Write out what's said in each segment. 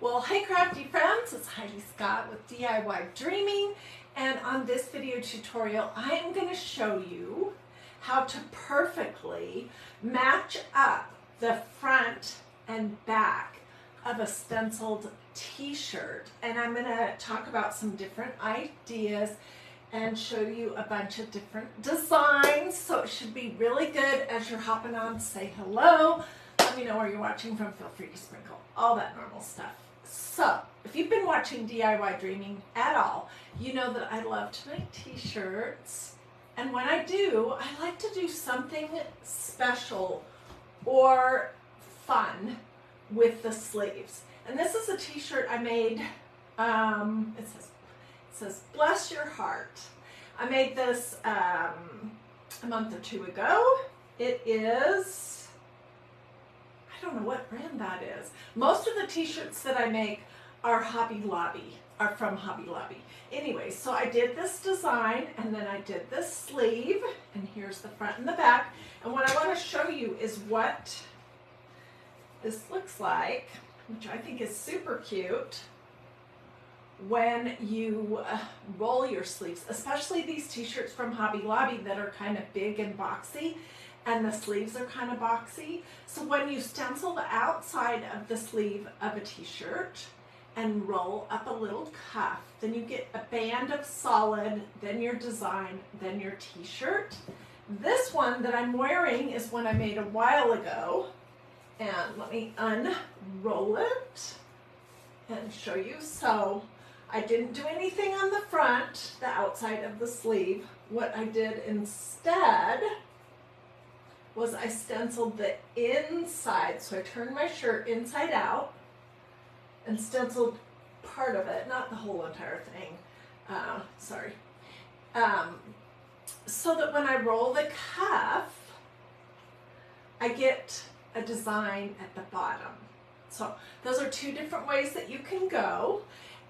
Well, hey crafty friends, it's Hiedi Scott with DiyDreaming, and on this video tutorial I am going to show you how to perfectly match up the front and back of a stenciled t-shirt. And I'm going to talk about some different ideas and show you a bunch of different designs, so it should be really good as you're hopping on to say hello. Let me know where you're watching from, feel free to sprinkle, all that normal stuff. So, if you've been watching DiyDreaming at all, you know that I love to make t-shirts, and when I do, I like to do something special or fun with the sleeves. And this is a t-shirt I made, it says bless your heart. I made this a month or two ago. It is, I don't know what brand that is. Most of the t-shirts that I make are from Hobby Lobby. Anyway, so I did this design and then I did this sleeve, and here's the front and the back. And what I want to show you is what this looks like, which I think is super cute when you roll your sleeves, especially these t-shirts from Hobby Lobby that are kind of big and boxy, and the sleeves are kind of boxy. So when you stencil the outside of the sleeve of a t-shirt and roll up a little cuff, then you get a band of solid, then your design, then your t-shirt. This one that I'm wearing is one I made a while ago, and let me unroll it and show you. So I didn't do anything on the front, the outside of the sleeve. What I did instead was I stenciled the inside. So I turned my shirt inside out and stenciled part of it, not the whole entire thing, so that when I roll the cuff, I get a design at the bottom. So those are two different ways that you can go.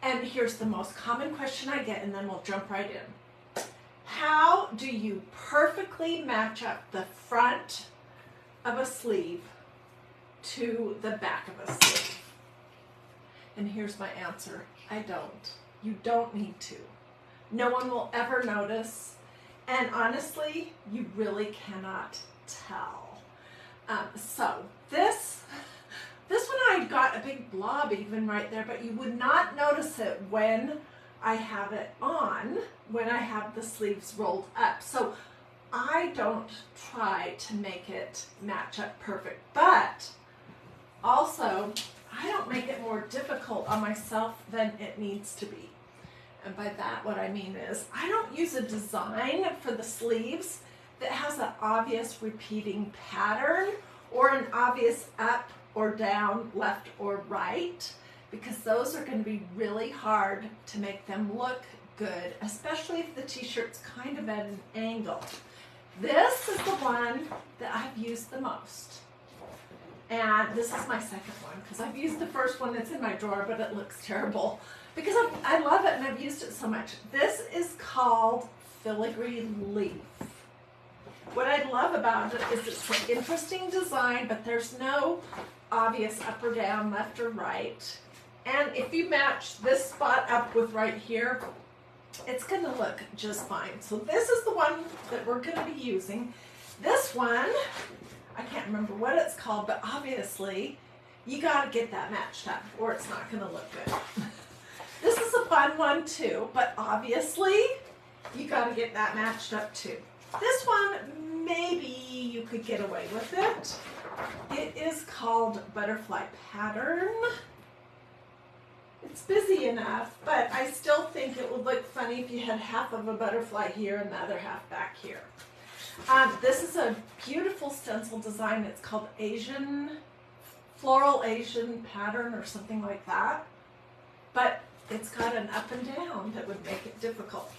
And here's the most common question I get, and then we'll jump right in. How do you perfectly match up the front of a sleeve to the back of a sleeve? And here's my answer. I don't. You don't need to. No one will ever notice. And honestly, you really cannot tell. So this one I got a big blob even right there, but you would not notice it when I have it on, when I have the sleeves rolled up. So I don't try to make it match up perfect, but also I don't make it more difficult on myself than it needs to be. And by that, what I mean is I don't use a design for the sleeves that has an obvious repeating pattern or an obvious up or down, left or right, because those are going to be really hard to make them look good, especially if the t-shirt's kind of at an angle. This is the one that I've used the most. And this is my second one, because I've used the first one that's in my drawer, but it looks terrible because I love it and I've used it so much. This is called Filigree Leaf. What I love about it is it's an interesting design, but there's no obvious up or down, left or right. And if you match this spot up with right here, it's going to look just fine. So this is the one that we're going to be using. This one, I can't remember what it's called, but obviously you got to get that matched up or it's not going to look good. This is a fun one too, but obviously you got to get that matched up too. This one, maybe you could get away with it. It is called Butterfly Pattern. It's busy enough, but I still think it would look funny if you had half of a butterfly here and the other half back here. This is a beautiful stencil design. It's called Floral Asian Pattern or something like that. But it's got an up and down that would make it difficult.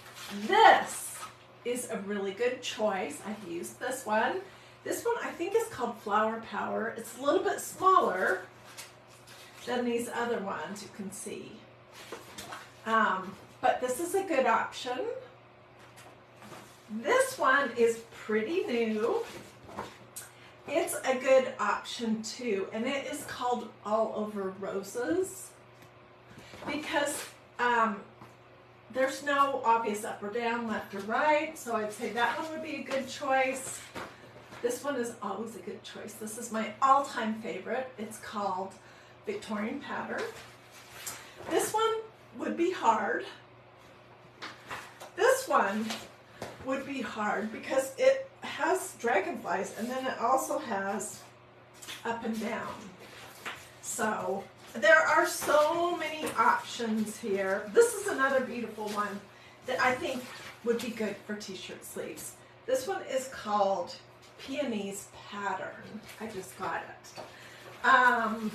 This is a really good choice. I've used this one. This one I think is called Flower Power. It's a little bit smaller than these other ones, you can see. But this is a good option. This one is pretty new. It's a good option too, and it is called All Over Roses. because there's no obvious up or down, left or right, so I'd say that one would be a good choice. This one is always a good choice. This is my all-time favorite. It's called Victorian Pattern. This one would be hard. This one would be hard because it has dragonflies and then it also has up and down. So there are so many options here. This is another beautiful one that I think would be good for t-shirt sleeves. This one is called Peonies Pattern. I just got it. And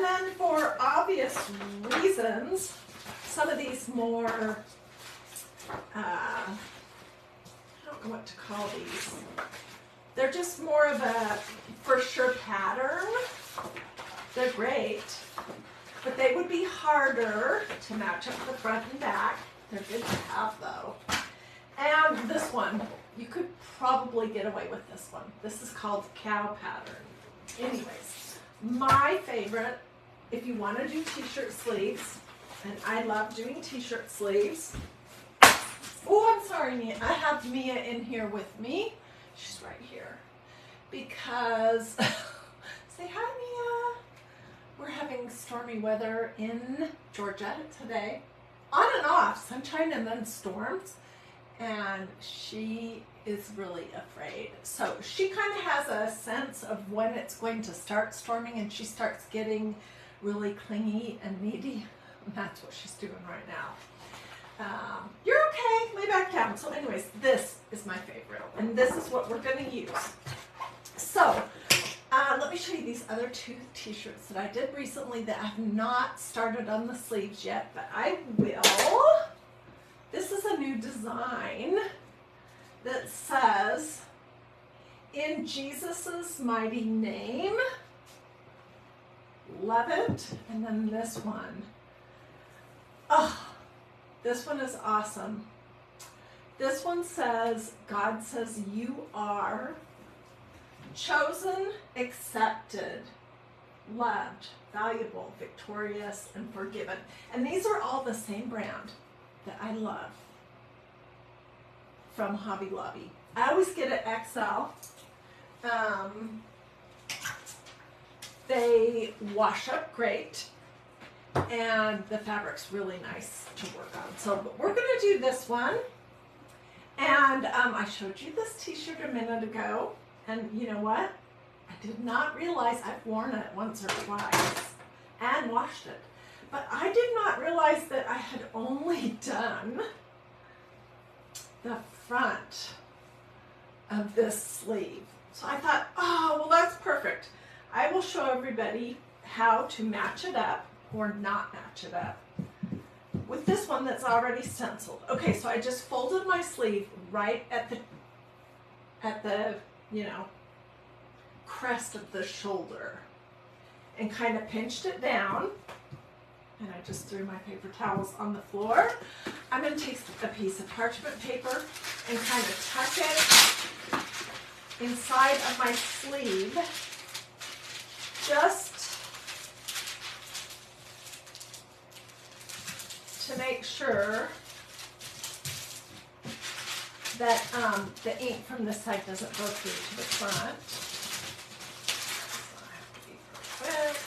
then for obvious reasons, some of these more, I don't know what to call these. They're just more of a for sure pattern. They're great, but they would be harder to match up the front and back. They're good to have though. And this one, you could probably get away with this one. This is called Cow Pattern. Anyways, my favorite, if you want to do t-shirt sleeves, and I love doing t-shirt sleeves. Oh, I'm sorry, Mia. I have Mia in here with me. She's right here. Because, say hi, Mia. We're having stormy weather in Georgia today. On and off, sunshine and then storms. And she is really afraid. So she kind of has a sense of when it's going to start storming and she starts getting really clingy and needy. And that's what she's doing right now. You're okay, lay back down. So anyways, this is my favorite and this is what we're gonna use. So let me show you these other two t-shirts that I did recently that I have not started on the sleeves yet, but I will. This is a new design that says, "In Jesus' mighty name." Love it. And then this one. Oh, this one is awesome. This one says, God says you are chosen, accepted, loved, valuable, victorious, and forgiven. And these are all the same brand that I love from Hobby Lobby. I always get an XL. They wash up great and the fabric's really nice to work on. So but we're gonna do this one. And I showed you this t-shirt a minute ago, and you know what? I did not realize I've worn it once or twice and washed it. But I did not realize that I had only done the front of this sleeve. So I thought, oh, well, that's perfect. I will show everybody how to match it up or not match it up with this one that's already stenciled. Okay, so I just folded my sleeve right at the you know, crest of the shoulder and kind of pinched it down. And I just threw my paper towels on the floor. I'm going to take a piece of parchment paper and kind of tuck it inside of my sleeve, just to make sure that the ink from this side doesn't go through to the front. So I have to be perfect.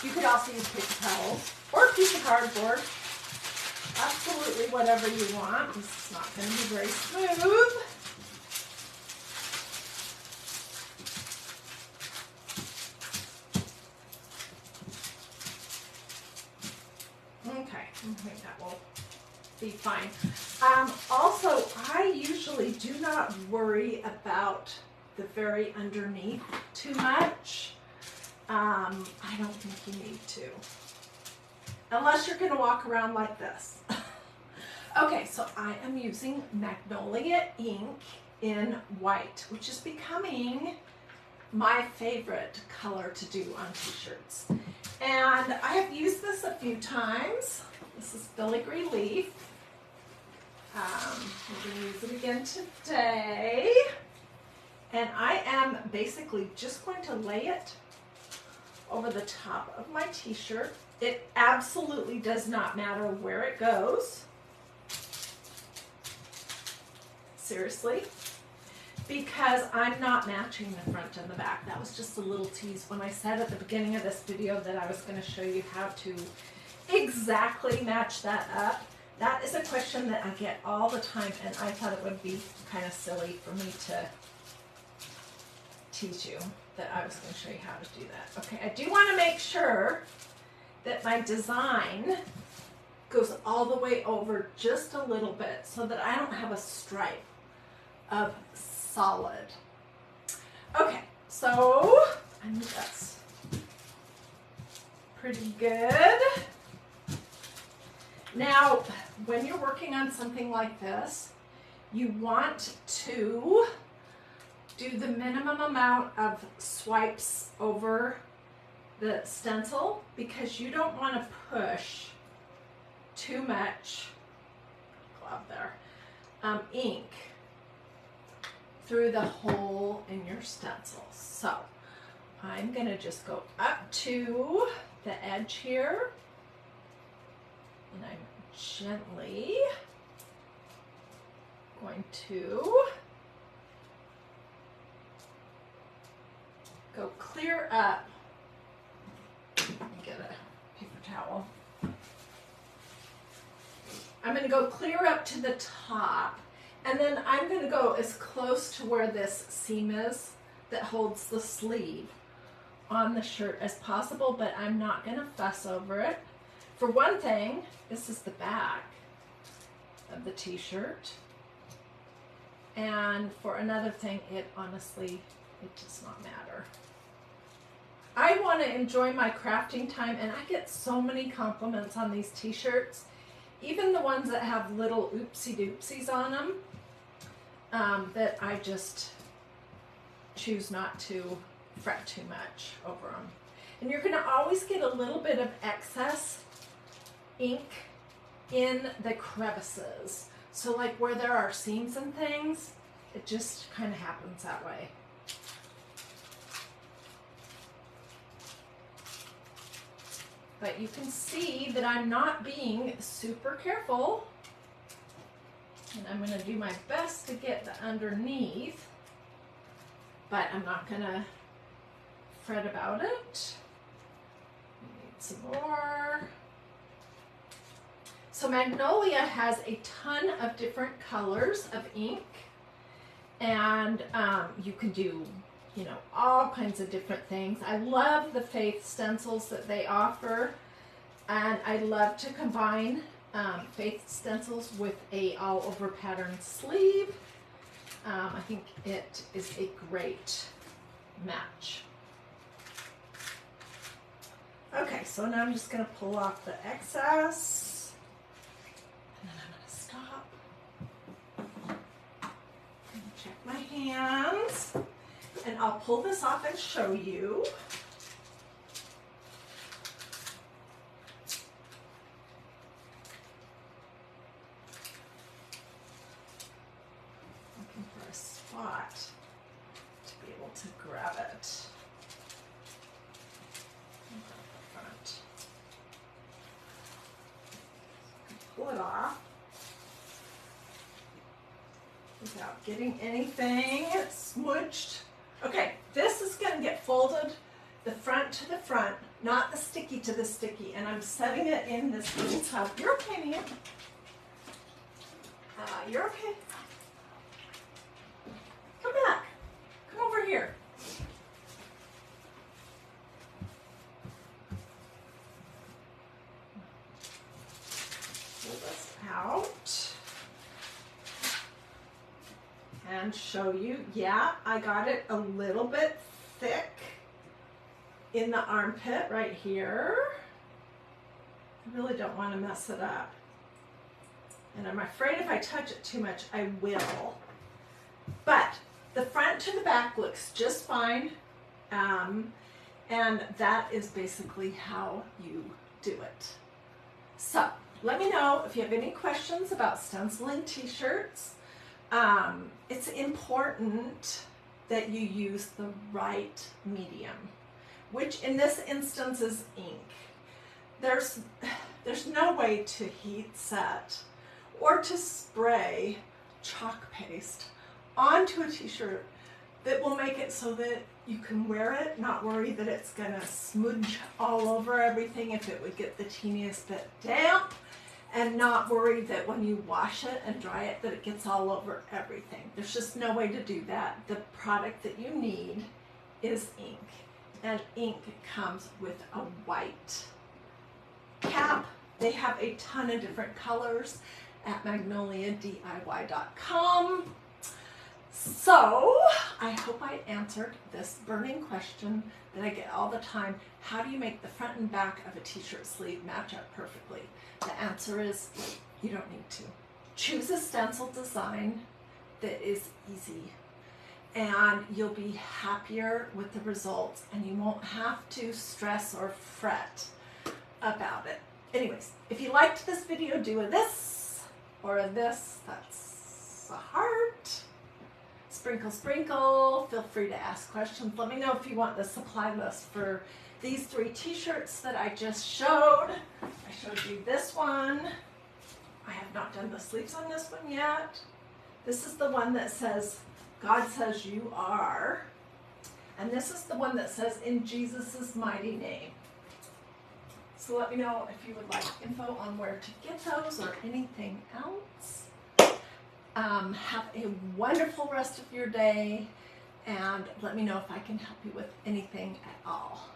You could also use paper towels or a piece of cardboard. Absolutely whatever you want. This is not going to be very smooth. Okay, I think that will be fine. Also, I usually do not worry about the very underneath too much. I don't think you need to, unless you're going to walk around like this. Okay, so I am using Magnolia ink in white, which is becoming my favorite color to do on t-shirts. And I have used this a few times. This is filigree leaf. We're going to use it again today. And I am basically just going to lay it over the top of my t-shirt. It absolutely does not matter where it goes. Seriously. Because I'm not matching the front and the back. That was just a little tease when I said at the beginning of this video that I was going to show you how to exactly match that up. That is a question that I get all the time, and I thought it would be kind of silly for me to teach you that I was going to show you how to do that. Okay, I do want to make sure that my design goes all the way over just a little bit so that I don't have a stripe of solid. Okay, so I think that's pretty good. Now, when you're working on something like this, you want to do the minimum amount of swipes over the stencil because you don't want to push too much ink through the hole in your stencil. So I'm going to just go up to the edge here, and I'm gently going to go clear up. Let me get a paper towel. I'm going to go clear up to the top, and then I'm going to go as close to where this seam is that holds the sleeve on the shirt as possible, but I'm not going to fuss over it. For one thing, this is the back of the t-shirt, and for another thing, it honestly, it does not matter. I want to enjoy my crafting time, and I get so many compliments on these t-shirts, even the ones that have little oopsie doopsies on them, that I just choose not to fret too much over them. And you're going to always get a little bit of excess ink in the crevices. So like where there are seams and things, it just kind of happens that way. But you can see that I'm not being super careful, and I'm going to do my best to get the underneath, but I'm not going to fret about it. Need some more. So Magnolia has a ton of different colors of ink, and you can do, you know, all kinds of different things. I love the Faith stencils that they offer, and I love to combine Faith stencils with a all over pattern sleeve. I think it is a great match. Okay, so now I'm just going to pull off the excess, and then I'm going to stop and check my hands. And I'll pull this off and show you. Looking for a spot to be able to grab it. Front. Pull it off without getting anything smudged. Okay, this is going to get folded the front to the front, not the sticky to the sticky, and I'm setting it in this little tub. You're okay, Mia. You're okay. Come back. Come over here. Pull this out and show you. Yeah, I got it a little bit thick in the armpit right here. I really don't want to mess it up. And I'm afraid if I touch it too much, I will. But the front to the back looks just fine. And that is basically how you do it. So let me know if you have any questions about stenciling t-shirts. It's important that you use the right medium. which in this instance is ink. There's no way to heat set or to spray chalk paste onto a t-shirt that will make it so that you can wear it, not worry that it's gonna smudge all over everything if it would get the teeniest bit damp, and not worry that when you wash it and dry it that it gets all over everything. There's just no way to do that. The product that you need is ink, and ink comes with a white cap. They have a ton of different colors at magnoliadiy.com. So I hope I answered this burning question that I get all the time. How do you make the front and back of a t-shirt sleeve match up perfectly? The answer is you don't need to. Choose a stencil design that is easy, and you'll be happier with the results, and you won't have to stress or fret about it. Anyways, if you liked this video, do a this or a this. That's a heart. Sprinkle, sprinkle. Feel free to ask questions. Let me know if you want the supply list for these 3 t-shirts that I just showed. I showed you this one. I have not done the sleeves on this one yet. This is the one that says, God says you are. And this is the one that says, in Jesus' mighty name. So let me know if you would like info on where to get those or anything else. Have a wonderful rest of your day, and let me know if I can help you with anything at all.